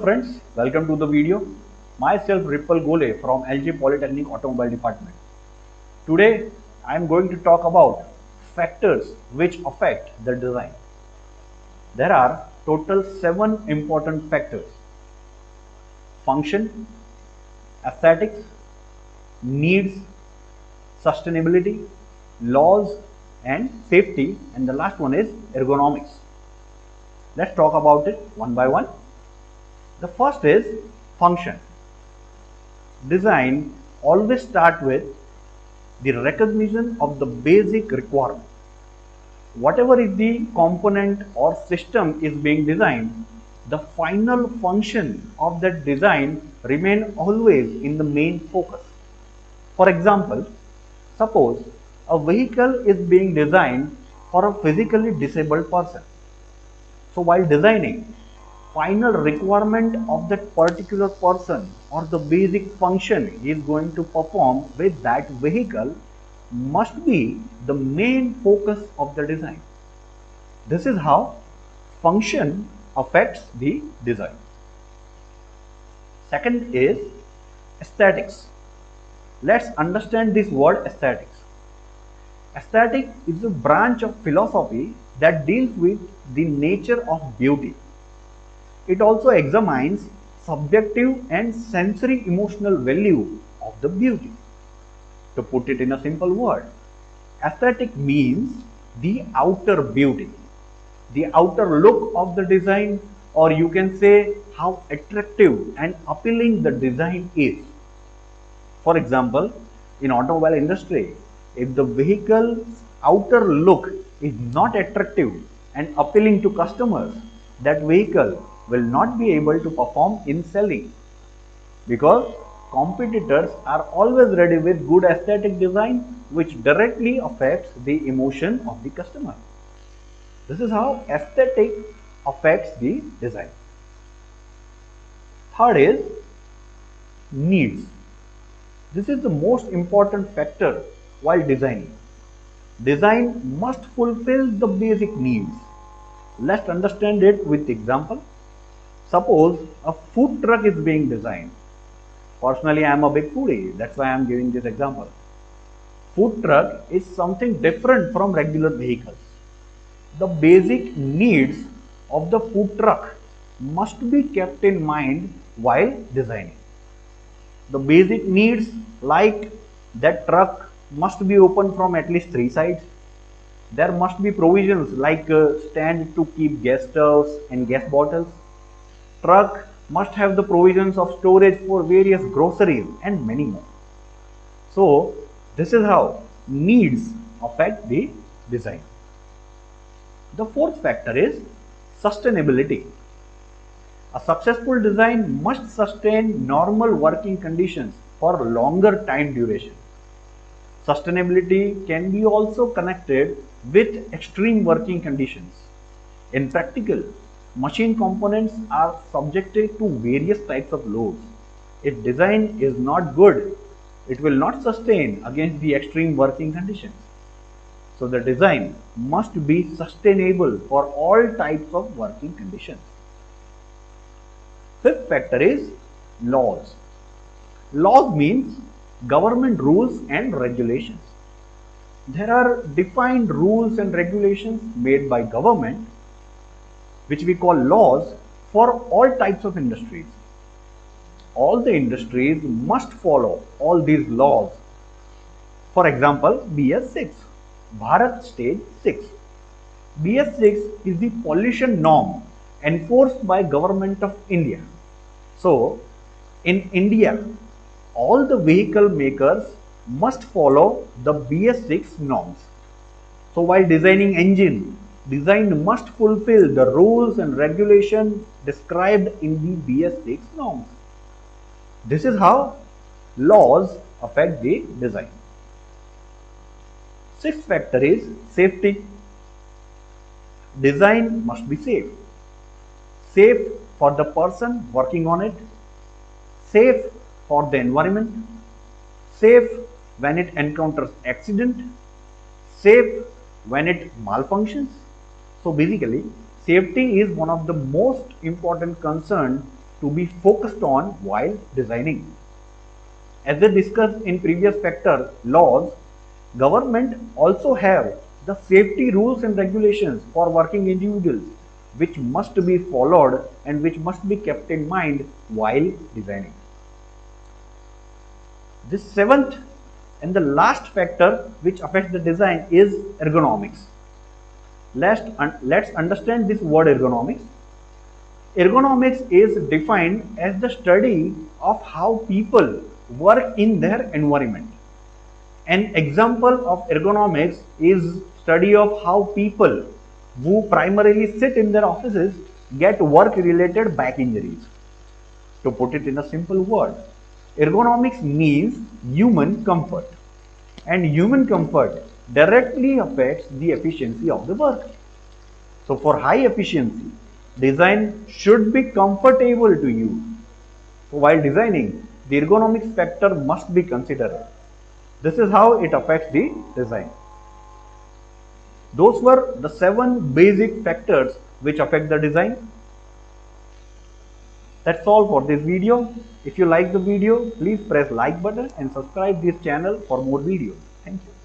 friends, welcome to the video. Myself Ripple Gole from LG Polytechnic Automobile Department. Today I am going to talk about factors which affect the design. There are total 7 important factors: function, aesthetics, needs, sustainability, laws and safety, and the last one is ergonomics. Let's talk about it one by one. The first is function. Design always start with the recognition of the basic requirement. Whatever is the component or system is being designed, the final function of that design remain always in the main focus. For example, suppose a vehicle is being designed for a physically disabled person. So while designing, final requirement of that particular person or the basic function he is going to perform with that vehicle must be the main focus of the design. This is how function affects the design. Second is aesthetics. Let's understand this word aesthetics. Aesthetic is a branch of philosophy that deals with the nature of beauty. It also examines subjective and sensory emotional value of the beauty. To put it in a simple word, aesthetic means the outer beauty, the outer look of the design, or you can say how attractive and appealing the design is. For example, in automobile industry, if the vehicle's outer look is not attractive and appealing to customers, that vehicle will not be able to perform in selling, because competitors are always ready with good aesthetic design which directly affects the emotion of the customer. This is how aesthetic affects the design. Third is needs. This is the most important factor while designing. Design must fulfill the basic needs. Let's understand it with example. Suppose a food truck is being designed. Personally, I am a big foodie, that's why I am giving this example. Food truck is something different from regular vehicles. The basic needs of the food truck must be kept in mind while designing. The basic needs like that truck must be open from at least 3 sides. There must be provisions like stand to keep gas stoves and gas bottles. Truck must have the provisions of storage for various groceries and many more. So this is how needs affect the design. The fourth factor is sustainability. A successful design must sustain normal working conditions for longer time duration. Sustainability can be also connected with extreme working conditions. In practical, machine components are subjected to various types of loads. If design is not good, it will not sustain against the extreme working conditions. So the design must be sustainable for all types of working conditions. Fifth factor is laws. Laws means government rules and regulations. There are defined rules and regulations made by government which we call laws for all types of industries. All the industries must follow all these laws. For example, BS6, Bharat Stage 6. BS6 is the pollution norm enforced by Government of India. So, in India, all the vehicle makers must follow the BS6 norms. So while designing engine, design must fulfill the rules and regulations described in the BS6 norms. This is how laws affect the design. Sixth factor is safety. Design must be safe. Safe for the person working on it, safe for the environment, safe when it encounters accident, safe when it malfunctions. So basically, safety is one of the most important concerns to be focused on while designing. As they discussed in previous factor laws, government also have the safety rules and regulations for working individuals which must be followed and which must be kept in mind while designing. The seventh and the last factor which affects the design is ergonomics. Let's understand this word ergonomics. Ergonomics is defined as the study of how people work in their environment. An example of ergonomics is study of how people who primarily sit in their offices get work related back injuries. To put it in a simple word, ergonomics means human comfort, and human comfort directly affects the efficiency of the work. So for high efficiency, design should be comfortable to use. So while designing, the ergonomics factor must be considered. This is how it affects the design. Those were the 7 basic factors which affect the design. That's all for this video. If you like the video, please press like button and subscribe this channel for more videos. Thank you.